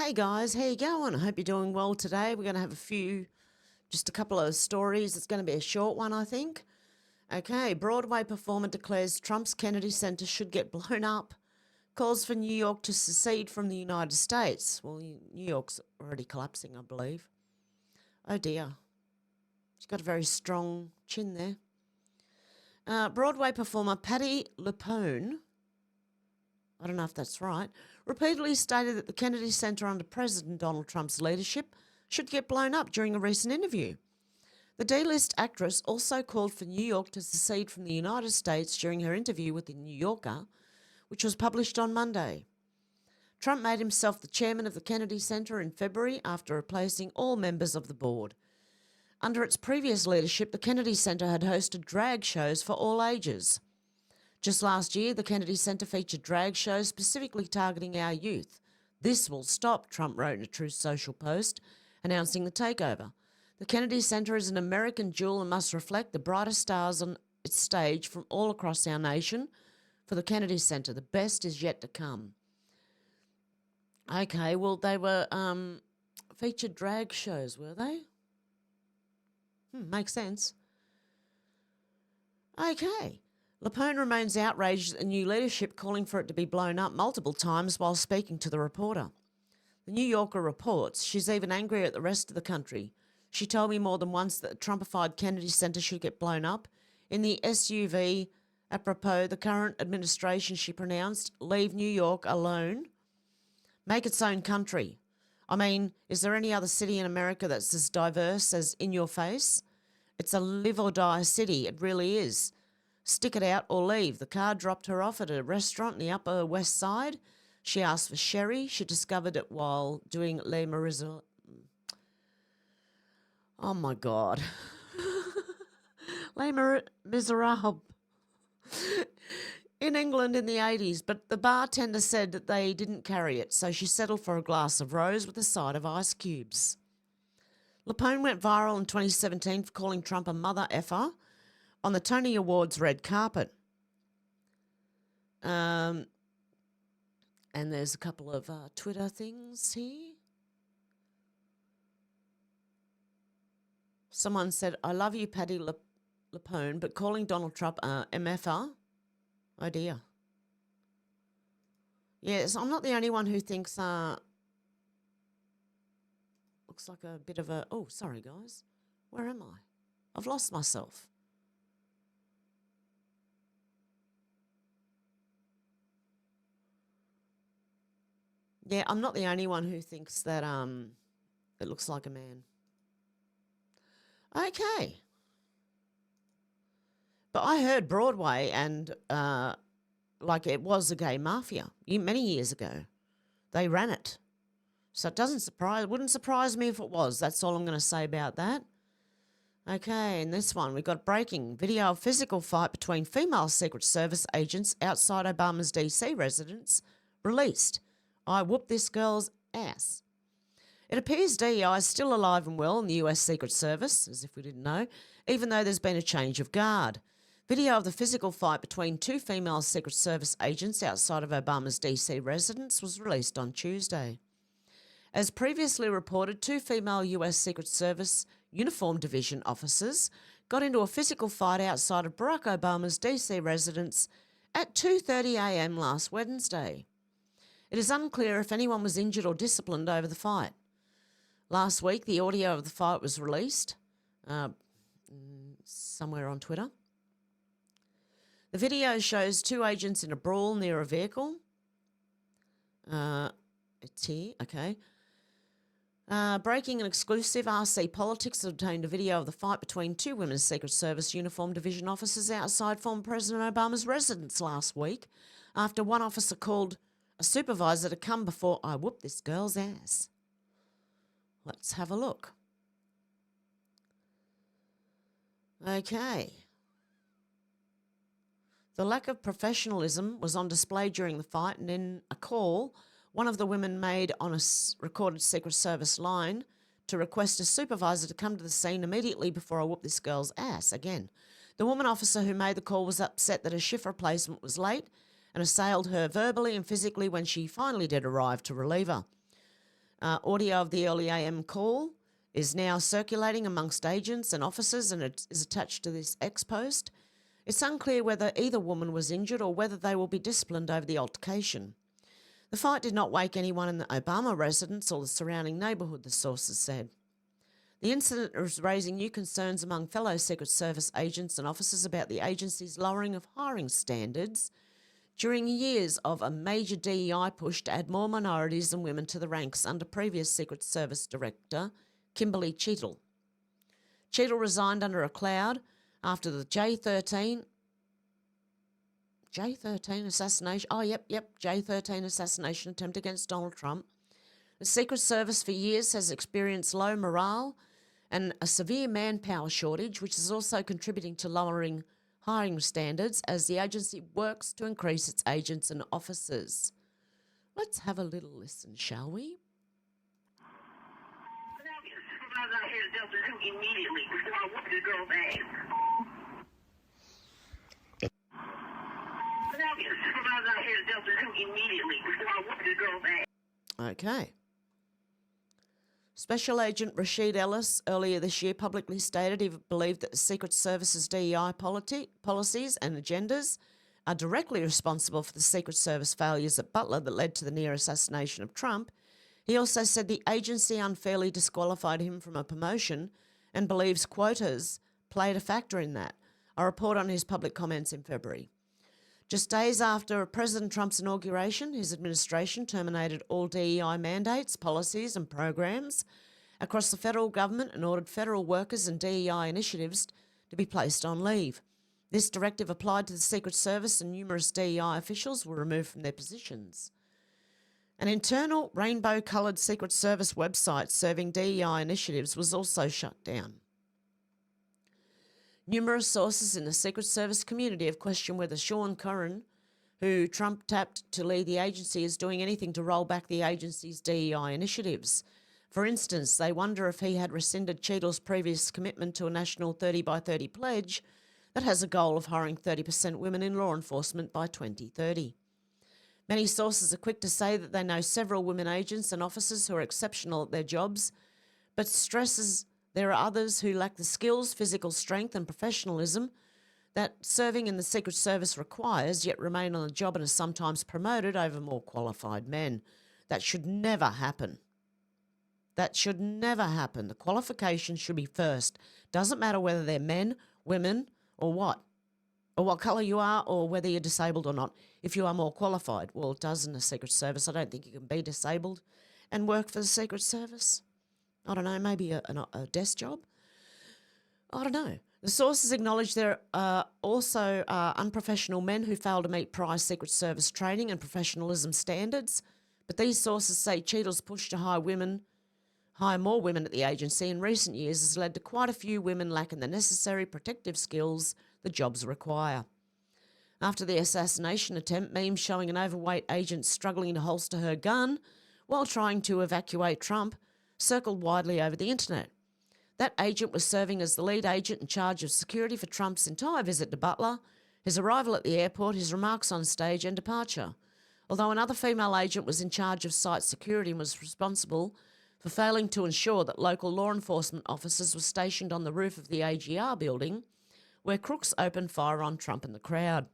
Hey guys, how you going? I hope you're doing well today. We're going to have just a couple of stories. It's going to be a short one, I think. Okay, Broadway performer declares Trump's Kennedy Center should get blown up. Calls for New York to secede from the United States. Well, New York's already collapsing, I believe. Oh dear. She's got a very strong chin there. Broadway performer Patti LuPone, I don't know if that's right, repeatedly stated that the Kennedy Center under President Donald Trump's leadership should get blown up during a recent interview. The D-list actress also called for New York to secede from the United States during her interview with The New Yorker, which was published on Monday. Trump made himself the chairman of the Kennedy Center in February after replacing all members of the board. Under its previous leadership, the Kennedy Center had hosted drag shows for all ages. Just last year, the Kennedy Center featured drag shows specifically targeting our youth. This will stop, Trump wrote in a Truth Social post, announcing the takeover. The Kennedy Center is an American jewel and must reflect the brightest stars on its stage from all across our nation. For the Kennedy Center, the best is yet to come. Okay, well, they were featured drag shows, were they? Makes sense. Okay. LuPone remains outraged at the new leadership, calling for it to be blown up multiple times while speaking to the reporter. The New Yorker reports she's even angrier at the rest of the country. She told me more than once that the Trumpified Kennedy Center should get blown up. In the SUV, apropos the current administration, she pronounced, leave New York alone. Make its own country. I mean, is there any other city in America that's as diverse as in your face? It's a live or die city. It really is. Stick it out or leave. The car dropped her off at a restaurant in the Upper West Side. She asked for sherry. She discovered it while doing Les Miserables. Oh, my God. Les Miserables. In England in the 80s, but the bartender said that they didn't carry it, so she settled for a glass of rose with a side of ice cubes. LuPone went viral in 2017 for calling Trump a mother effer on the Tony Awards red carpet. And there's a couple of Twitter things here. Someone said, I love you, Patti LuPone, but calling Donald Trump a MFer? Oh, dear. Yes, I'm not the only one who thinks looks like a bit of a... Oh, sorry, guys. Where am I? I've lost myself. Yeah, I'm not the only one who thinks that it looks like a man. Okay. But I heard Broadway and like it was a gay mafia many years ago. They ran it. So it wouldn't surprise me if it was. That's all I'm going to say about that. Okay, and this one, we got breaking video of physical fight between female Secret Service agents outside Obama's DC residence released. I whooped this girl's ass. It appears DEI is still alive and well in the US Secret Service, as if we didn't know, even though there's been a change of guard. Video of the physical fight between two female Secret Service agents outside of Obama's DC residence was released on Tuesday. As previously reported, two female US Secret Service Uniform Division officers got into a physical fight outside of Barack Obama's DC residence at 2:30 a.m. last Wednesday. It is unclear if anyone was injured or disciplined over the fight. Last week, the audio of the fight was released somewhere on Twitter. The video shows two agents in a brawl near a vehicle. It's here, okay. Breaking an exclusive, RC Politics obtained a video of the fight between two women's Secret Service Uniform Division officers outside former President Obama's residence last week after one officer called a supervisor to come before I whooped this girl's ass. Let's have a look. Okay. The lack of professionalism was on display during the fight, and in a call, one of the women made on a recorded Secret Service line to request a supervisor to come to the scene immediately before I whoop this girl's ass again. The woman officer who made the call was upset that a shift replacement was late and assailed her verbally and physically when she finally did arrive to relieve her. Audio of the early AM call is now circulating amongst agents and officers, and it is attached to this X post. It's unclear whether either woman was injured or whether they will be disciplined over the altercation. The fight did not wake anyone in the Obama residence or the surrounding neighbourhood, the sources said. The incident is raising new concerns among fellow Secret Service agents and officers about the agency's lowering of hiring standards during years of a major DEI push to add more minorities and women to the ranks under previous Secret Service Director Kimberly Cheatle. Cheatle resigned under a cloud after the J13 assassination. J13 assassination attempt against Donald Trump. The Secret Service for years has experienced low morale and a severe manpower shortage, which is also contributing to lowering hiring standards as the agency works to increase its agents and officers. Let's have a little listen, shall we? Immediately before I whooped the girl's ass. Supervisor out here to Delta 2 immediately before I whooped the girl's ass. Okay. Special Agent Rashid Ellis earlier this year publicly stated he believed that the Secret Service's DEI policies and agendas are directly responsible for the Secret Service failures at Butler that led to the near assassination of Trump. He also said the agency unfairly disqualified him from a promotion and believes quotas played a factor in that. A report on his public comments in February. Just days after President Trump's inauguration, his administration terminated all DEI mandates, policies and programs across the federal government and ordered federal workers and DEI initiatives to be placed on leave. This directive applied to the Secret Service, and numerous DEI officials were removed from their positions. An internal rainbow-coloured Secret Service website serving DEI initiatives was also shut down. Numerous sources in the Secret Service community have questioned whether Sean Curran, who Trump tapped to lead the agency, is doing anything to roll back the agency's DEI initiatives. For instance, they wonder if he had rescinded Cheatle's previous commitment to a national 30 by 30 pledge that has a goal of hiring 30% women in law enforcement by 2030. Many sources are quick to say that they know several women agents and officers who are exceptional at their jobs, but stresses there are others who lack the skills, physical strength and professionalism that serving in the Secret Service requires, yet remain on the job and are sometimes promoted over more qualified men. That should never happen. That should never happen. The qualification should be first. Doesn't matter whether they're men, women, or what colour you are, or whether you're disabled or not. If you are more qualified, well, it does in the Secret Service. I don't think you can be disabled and work for the Secret Service. I don't know, maybe a desk job? I don't know. The sources acknowledge there are also unprofessional men who fail to meet prior Secret Service training and professionalism standards, but these sources say Cheatle's push to hire more women at the agency in recent years has led to quite a few women lacking the necessary protective skills the jobs require. After the assassination attempt, memes showing an overweight agent struggling to holster her gun while trying to evacuate Trump circled widely over the internet. That agent was serving as the lead agent in charge of security for Trump's entire visit to Butler, his arrival at the airport, his remarks on stage and departure. Although another female agent was in charge of site security and was responsible for failing to ensure that local law enforcement officers were stationed on the roof of the AGR building, where crooks opened fire on Trump and the crowd.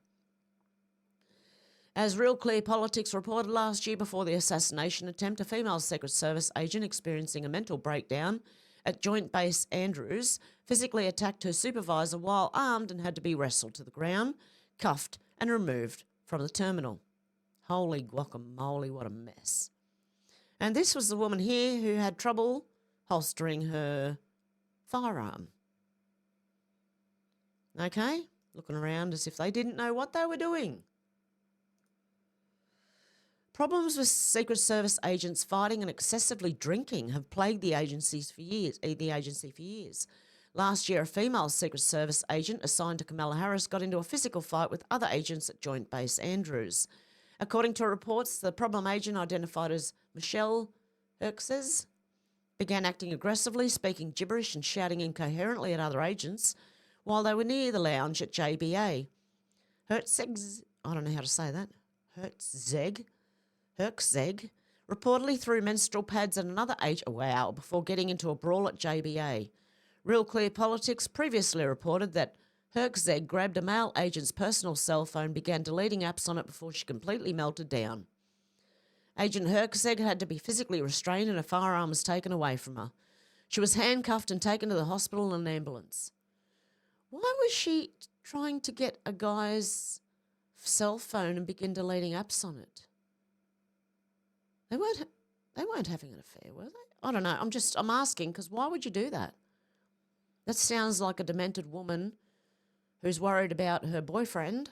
As Real Clear Politics reported last year before the assassination attempt, a female Secret Service agent experiencing a mental breakdown at Joint Base Andrews physically attacked her supervisor while armed and had to be wrestled to the ground, cuffed and removed from the terminal. Holy guacamole, what a mess. And this was the woman here who had trouble holstering her firearm. Okay, looking around as if they didn't know what they were doing. Problems with Secret Service agents fighting and excessively drinking have plagued the agency for years. Last year, a female Secret Service agent assigned to Kamala Harris got into a physical fight with other agents at Joint Base Andrews. According to reports, the problem agent, identified as Michelle Herxes, began acting aggressively, speaking gibberish and shouting incoherently at other agents while they were near the lounge at JBA. Herxes, I don't know how to say that, Herxzeg, reportedly threw menstrual pads at another before getting into a brawl at JBA. Real Clear Politics previously reported that Herzeg grabbed a male agent's personal cell phone and began deleting apps on it before she completely melted down. Agent Herzeg had to be physically restrained and a firearm was taken away from her. She was handcuffed and taken to the hospital in an ambulance. Why was she trying to get a guy's cell phone and begin deleting apps on it? They weren't having an affair, were they? I don't know. I'm asking because why would you do that? That sounds like a demented woman who's worried about her boyfriend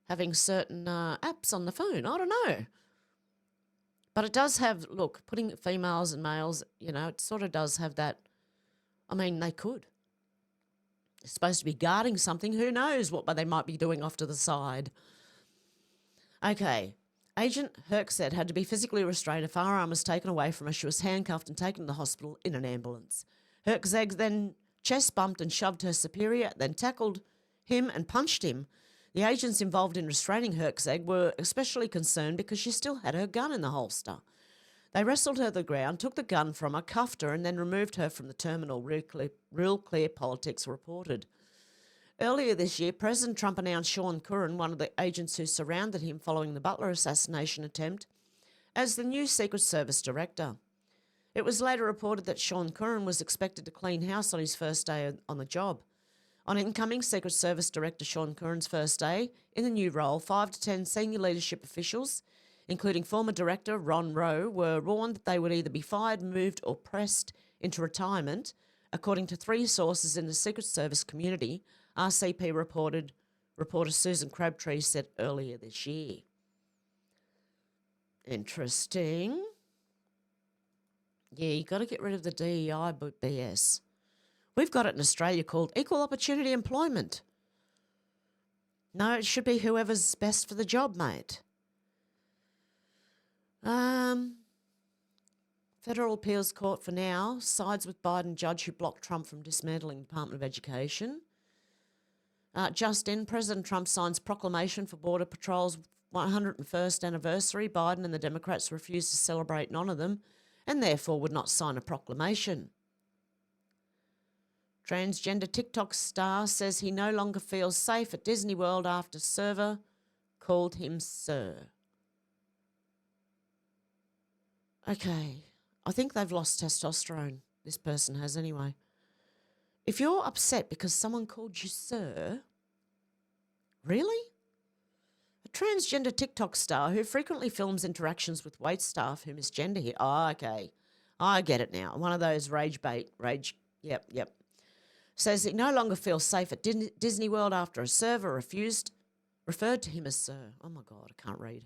having certain apps on the phone. I don't know. But it does have, look, putting females and males, it sort of does have that. I mean, they could. They're supposed to be guarding something. Who knows what they might be doing off to the side. Okay. Agent Herzeg had to be physically restrained. A firearm was taken away from her. She was handcuffed and taken to the hospital in an ambulance. Herzeg then chest bumped and shoved her superior, then tackled him and punched him. The agents involved in restraining Herzeg were especially concerned because she still had her gun in the holster. They wrestled her to the ground, took the gun from her, cuffed her, and then removed her from the terminal, Real Clear Politics reported. Earlier this year, President Trump announced Sean Curran, one of the agents who surrounded him following the Butler assassination attempt, as the new Secret Service director. It was later reported that Sean Curran was expected to clean house on his first day on the job. On incoming Secret Service Director Sean Curran's first day in the new role, 5 to 10 senior leadership officials, including former Director Ron Rowe, were warned that they would either be fired, moved or pressed into retirement, according to 3 sources in the Secret Service community, RCP reporter Susan Crabtree said earlier this year. Interesting. Yeah, you got to get rid of the DEI BS. We've got it in Australia called Equal Opportunity Employment. No, it should be whoever's best for the job, mate. Federal Appeals Court for now sides with Biden judge who blocked Trump from dismantling the Department of Education. Just in, President Trump signs proclamation for Border Patrol's 101st anniversary. Biden and the Democrats refused to celebrate and honour them and therefore would not sign a proclamation. Transgender TikTok star says he no longer feels safe at Disney World after server called him sir. Okay, I think they've lost testosterone. This person has anyway. If you're upset because someone called you sir, really? A transgender TikTok star who frequently films interactions with wait staff who misgender here. Oh, okay. I get it now. One of those yep. Says he no longer feels safe at Disney World after a server referred to him as sir. Oh my God, I can't read.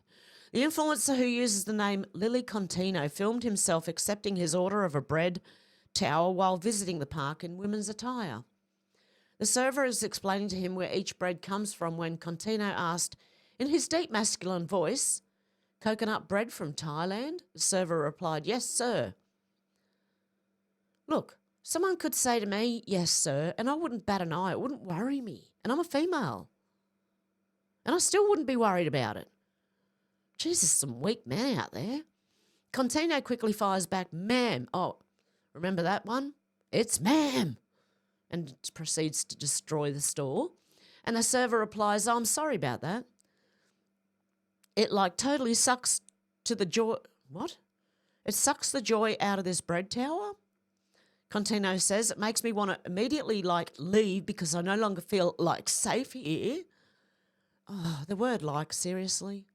The influencer who uses the name Lily Contino filmed himself accepting his order of a bread tower while visiting the park in women's attire. The server is explaining to him where each bread comes from when Contino asked, in his deep masculine voice, "Coconut bread from Thailand?" The server replied, "Yes, sir." Look, someone could say to me, "Yes, sir," and I wouldn't bat an eye. It wouldn't worry me. And I'm a female. And I still wouldn't be worried about it. Jesus, some weak men out there. Contino quickly fires back, "Ma'am." Oh, remember that one? "It's ma'am." And proceeds to destroy the store. And the server replies, "Oh, I'm sorry about that. It totally sucks to the joy." What? "It sucks the joy out of this bread tower?" Contino says, "It makes me want to immediately leave because I no longer feel safe here." Oh, the word seriously.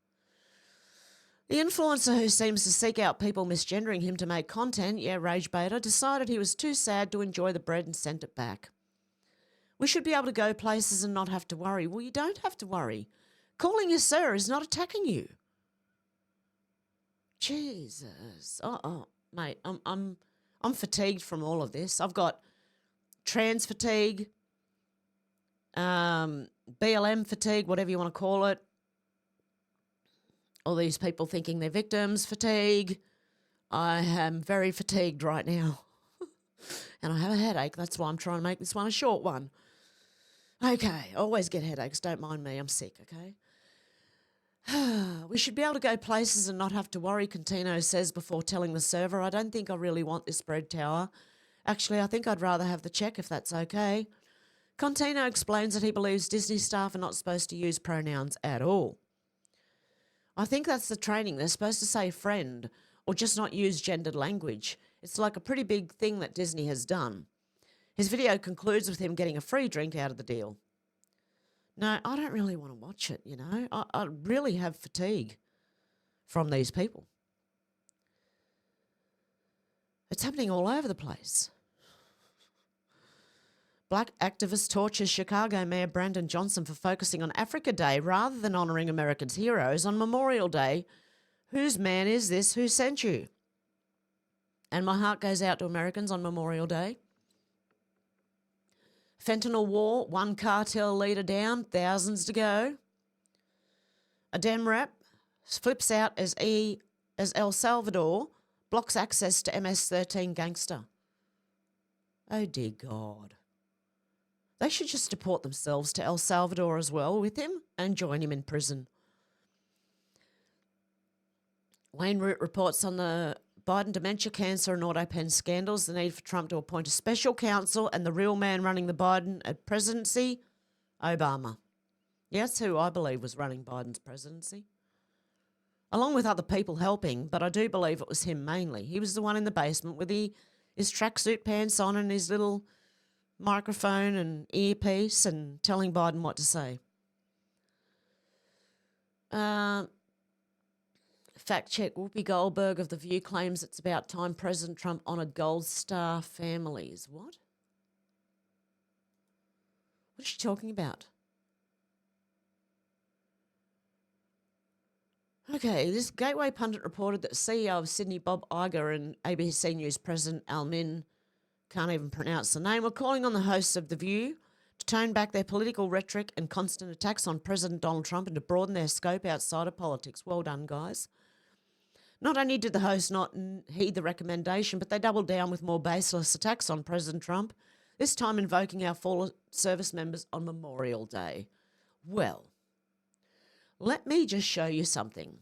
The influencer who seems to seek out people misgendering him to make content, rage baiter, decided he was too sad to enjoy the bread and sent it back. We should be able to go places and not have to worry. Well, you don't have to worry. Calling you sir is not attacking you. Jesus. Mate, I'm fatigued from all of this. I've got trans fatigue, BLM fatigue, whatever you want to call it. All these people thinking they're victims, fatigue. I am very fatigued right now. And I have a headache. That's why I'm trying to make this one a short one. Okay, I always get headaches. Don't mind me. I'm sick, okay? We should be able to go places and not have to worry, Contino says before telling the server, I don't think I really want this bread tower. Actually, I think I'd rather have the check if that's okay. Contino explains that he believes Disney staff are not supposed to use pronouns at all. I think that's the training. They're supposed to say friend or just not use gendered language. It's like a pretty big thing that Disney has done. His video concludes with him getting a free drink out of the deal. No, I don't really want to watch it, you know. I really have fatigue from these people. It's happening all over the place. Black activist tortures Chicago Mayor Brandon Johnson for focusing on Africa Day rather than honouring Americans' heroes on Memorial Day. Whose man is this? Who sent you? And my heart goes out to Americans on Memorial Day. Fentanyl war, one cartel leader down, thousands to go. A Dem rep flips out as El Salvador blocks access to MS-13 gangster. Oh dear God. They should just deport themselves to El Salvador as well with him and join him in prison. Wayne Root reports on the Biden dementia, cancer and auto-pen scandals, the need for Trump to appoint a special counsel and the real man running the Biden presidency, Obama. Yes, who I believe was running Biden's presidency. Along with other people helping, but I do believe it was him mainly. He was the one in the basement with his tracksuit pants on and his little microphone and earpiece and telling Biden what to say. Fact check, Whoopi Goldberg of The View claims it's about time President Trump honoured Gold Star families. What? What is she talking about? Okay, this Gateway pundit reported that CEO of Sydney Bob Iger and ABC News President Al Min, can't even pronounce the name, were calling on the hosts of The View to tone back their political rhetoric and constant attacks on President Donald Trump and to broaden their scope outside of politics. Well done, guys. Not only did the hosts not heed the recommendation, but they doubled down with more baseless attacks on President Trump, this time invoking our fallen service members on Memorial Day. Well, let me just show you something.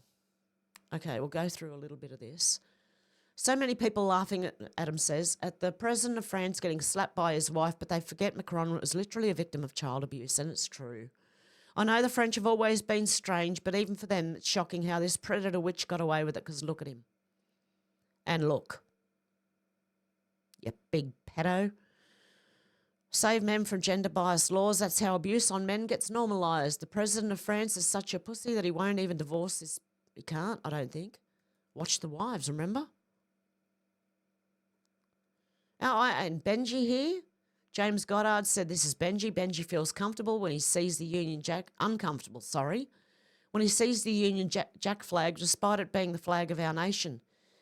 Okay, we'll go through a little bit of this. So many people laughing at, Adam says, at the President of France getting slapped by his wife, but they forget Macron was literally a victim of child abuse, and it's true. I know the French have always been strange, but even for them, it's shocking how this predator witch got away with it, because look at him. And look. You big pedo. Save men from gender-biased laws. That's how abuse on men gets normalised. The President of France is such a pussy that he won't even divorce this. He can't, I don't think. Watch the wives, remember? Oh, and Benji here. James Goddard said this is Benji. Benji feels comfortable when he sees the Union Jack, uncomfortable, sorry, when he sees the Union Jack flag, despite it being the flag of our nation.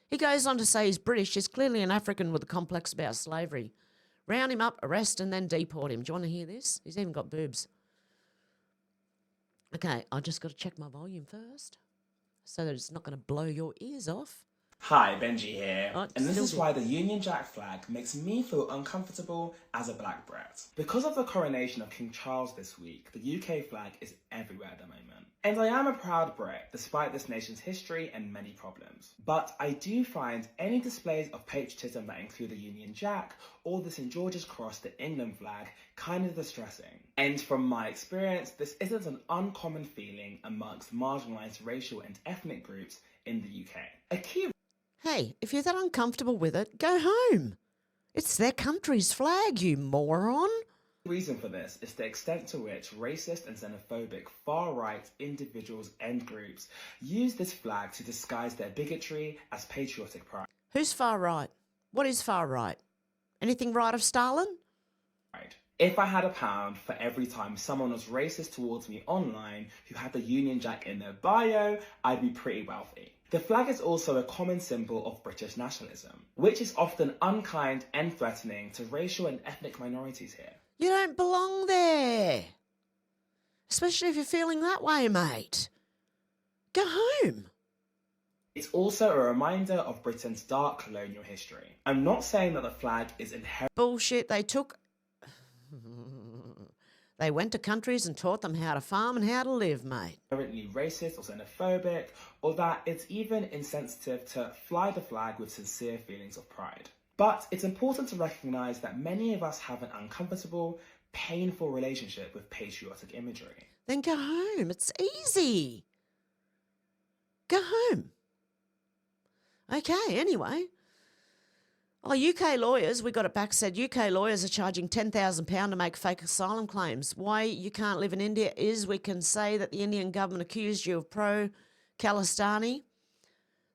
He goes on to say he's British. He's clearly an African with a complex about slavery. Round him up, arrest, and then deport him. Do you want to hear this? He's even got boobs. Okay, I just got to check my volume first so that it's not going to blow your ears off. Hi, Benji here, Oh, and this still is do. why the Union Jack flag makes me feel uncomfortable as a black brat. Because of the coronation of King Charles this week, the UK flag is everywhere at the moment. And I am a proud Brit, despite this nation's history and many problems. But I do find any displays of patriotism that include the Union Jack or the St George's Cross, the England flag, kind of distressing. And from my experience, this isn't an uncommon feeling amongst marginalised racial and ethnic groups in the UK. A key Hey, if you're that uncomfortable with it, go home. It's their country's flag, you moron. reason for this is the extent to which racist and xenophobic far-right individuals and groups use this flag to disguise their bigotry as patriotic pride. Who's far right? What is far right? Anything right of Stalin? If I had £1 for every time someone was racist towards me online who had the Union Jack in their bio, I'd be pretty wealthy. The flag is also a common symbol of British nationalism, which is often unkind and threatening to racial and ethnic minorities here. You don't belong there. Especially if you're feeling that way, mate. Go home. It's also a reminder of Britain's dark colonial history. I'm not saying that the flag is inherently Bullshit. They went to countries and taught them how to farm and how to live, mate. Inherently racist or xenophobic, or that it's even insensitive to fly the flag with sincere feelings of pride. But it's important to recognise that many of us have an uncomfortable, painful relationship with patriotic imagery. Then go home. It's easy. Go home. Okay, anyway. Oh, UK lawyers, we got it back, said UK lawyers are charging £10,000 to make fake asylum claims. Why you can't live in India is we can say that the Indian government accused you of pro-Khalistani.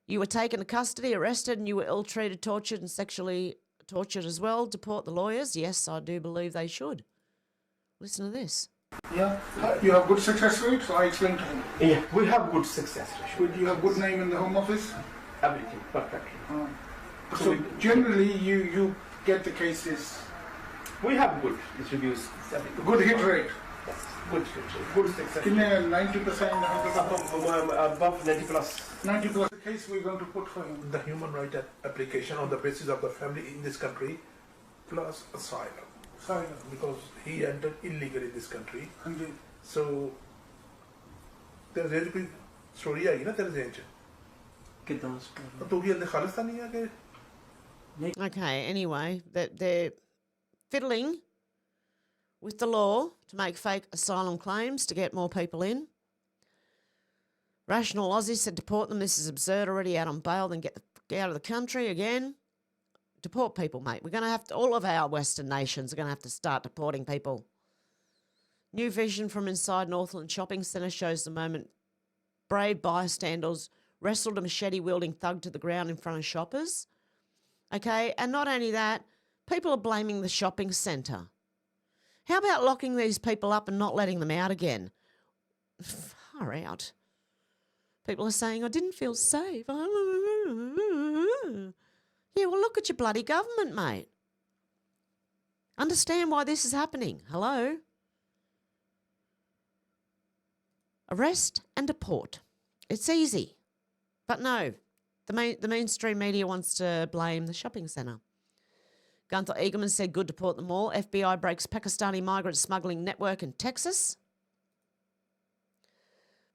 You were taken to custody, arrested, and you were ill-treated, tortured, and sexually tortured as well. Deport the lawyers? Yes, I do believe they should. Listen to this. Yeah, you have good success rate, so I explained to him. Yeah, we have good success ratio. Would you have good name in the Home Office? Everything, perfectly. So generally you get the cases. We have good reviews. Good hit rate. Yes, good hit rate, good success Can rate. 90%, 100%? Above 90 plus. 90% the case we're going to put for him. The human right application on the basis of the family in this country plus asylum. Sorry. Because he entered illegally in this country. Indeed. So there's a big story आई ना तेरे ज़हन च तो भी अल्लाह खालिस्तानी है कि Okay, anyway, they're fiddling with the law to make fake asylum claims to get more people in. Rational Aussie said deport them. This is absurd. Already out on bail, then get out of the country again. Deport people, mate. We're going to have to, all of our Western nations are going to have to start deporting people. New vision from inside Northland Shopping Centre shows the moment brave bystanders wrestled a machete-wielding thug to the ground in front of shoppers. Okay, and not only that, people are blaming the shopping centre. How about locking these people up and not letting them out again? Far out. People are saying, I didn't feel safe. Yeah, well, look at your bloody government, mate. Understand why this is happening. Hello? Arrest and deport. It's easy. But no, the mainstream media wants to blame the shopping centre. Gunther Eagleman said good to deport them all. FBI breaks Pakistani migrant smuggling network in Texas.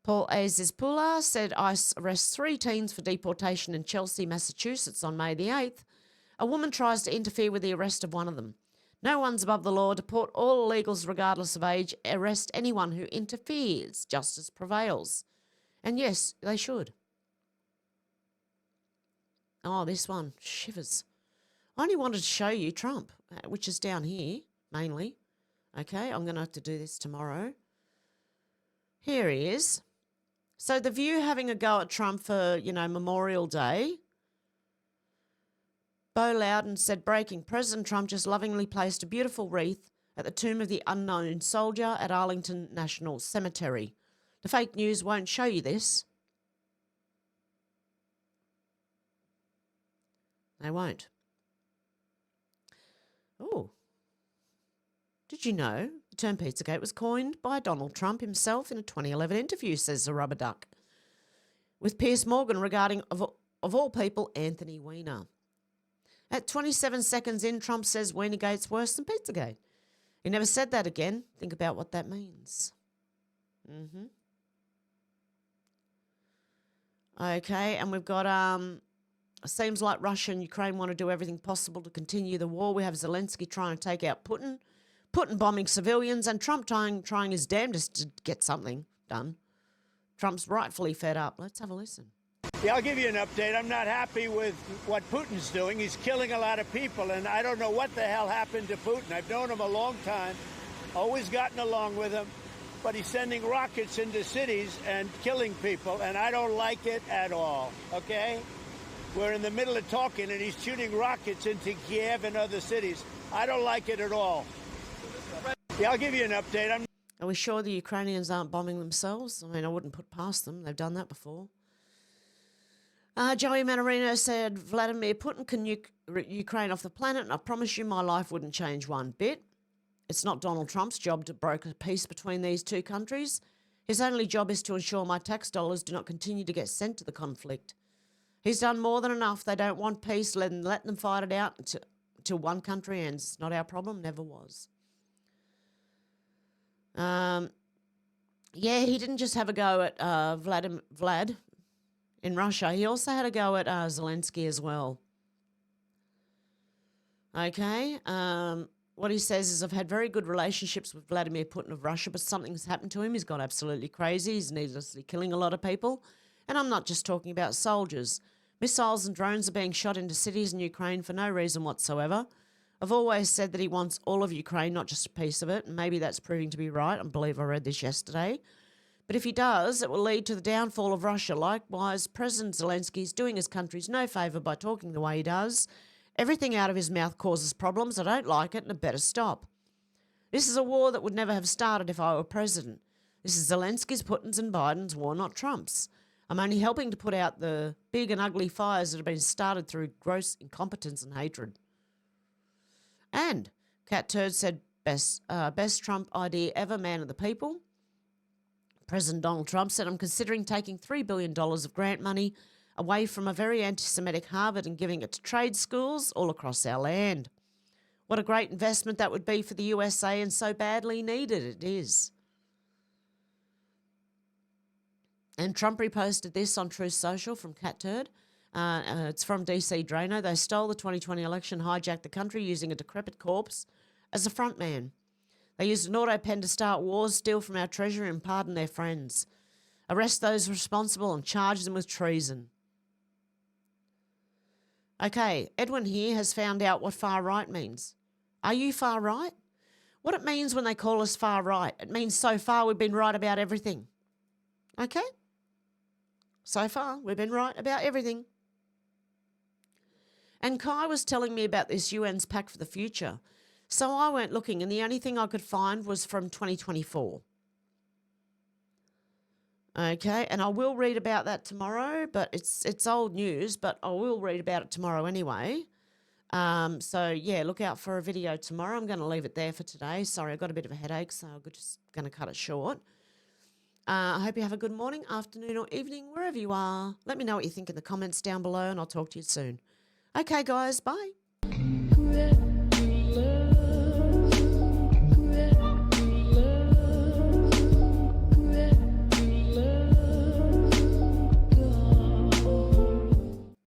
Paul Azizpula said ICE arrests 3 teens for deportation in Chelsea, Massachusetts on May the 8th. A woman tries to interfere with the arrest of one of them. No one's above the law. Deport all illegals regardless of age. Arrest anyone who interferes. Justice prevails. And yes, they should. Oh, this one. Shivers. I only wanted to show you Trump, which is down here, mainly. Okay, I'm going to have to do this tomorrow. Here he is. So The View having a go at Trump for, Memorial Day. Bo Loudon said, breaking, President Trump just lovingly placed a beautiful wreath at the tomb of the unknown soldier at Arlington National Cemetery. The fake news won't show you this. They won't. Oh. Did you know the term Pizzagate was coined by Donald Trump himself in a 2011 interview, says the rubber duck, with Piers Morgan regarding, of all people, Anthony Weiner. At 27 seconds in, Trump says Weinergate's worse than Pizzagate. He never said that again. Think about what that means. Okay, and we've got... Seems like Russia and Ukraine want to do everything possible to continue the war. We have Zelensky trying to take out Putin bombing civilians, and Trump trying his damnedest to get something done. Trump's rightfully fed up. Let's have a listen. Yeah, I'll give you an update. I'm not happy with what Putin's doing. He's killing a lot of people, and I don't know what the hell happened to Putin. I've known him a long time, always gotten along with him, but he's sending rockets into cities and killing people, and I don't like it at all, okay? We're in the middle of talking, and he's shooting rockets into Kiev and other cities. I don't like it at all. Yeah, I'll give you an update. Are we sure the Ukrainians aren't bombing themselves? I mean, I wouldn't put past them. They've done that before. Joey Manarino said, Vladimir Putin can nuke Ukraine off the planet, and I promise you my life wouldn't change one bit. It's not Donald Trump's job to broker peace between these two countries. His only job is to ensure my tax dollars do not continue to get sent to the conflict. He's done more than enough. They don't want peace. Let them fight it out until one country ends. It's not our problem. Never was. Yeah, he didn't just have a go at Vlad in Russia. He also had a go at Zelensky as well. Okay. What he says is, I've had very good relationships with Vladimir Putin of Russia, but something's happened to him. He's gone absolutely crazy. He's needlessly killing a lot of people. And I'm not just talking about soldiers. Missiles and drones are being shot into cities in Ukraine for no reason whatsoever. I've always said that he wants all of Ukraine, not just a piece of it, and maybe that's proving to be right. I believe I read this yesterday. But if he does, it will lead to the downfall of Russia. Likewise, President Zelensky is doing his countries no favour by talking the way he does. Everything out of his mouth causes problems. I don't like it, and it better stop. This is a war that would never have started if I were president. This is Zelensky's, Putin's and Biden's war, not Trump's. I'm only helping to put out the big and ugly fires that have been started through gross incompetence and hatred. And Cat Turd said, best Trump idea ever, man of the people. President Donald Trump said, I'm considering taking $3 billion of grant money away from a very anti-Semitic Harvard and giving it to trade schools all across our land. What a great investment that would be for the USA, and so badly needed it is. And Trump reposted this on Truth Social from Cat Turd. It's from DC Drano. They stole the 2020 election, hijacked the country using a decrepit corpse as a front man. They used an auto pen to start wars, steal from our treasury and pardon their friends. Arrest those responsible and charge them with treason. Okay, Edwin here has found out what far right means. Are you far right? What it means when they call us far right, it means so far we've been right about everything. Okay? So far, we've been right about everything. And Kai was telling me about this UN's Pact for the Future. So I went looking, and the only thing I could find was from 2024. Okay, and I will read about that tomorrow, but it's old news, but I will read about it tomorrow anyway. So, yeah, look out for a video tomorrow. I'm going to leave it there for today. Sorry, I got a bit of a headache, so I'm just going to cut it short. I hope you have a good morning, afternoon or evening, wherever you are. Let me know what you think in the comments down below, and I'll talk to you soon. Okay, guys, bye.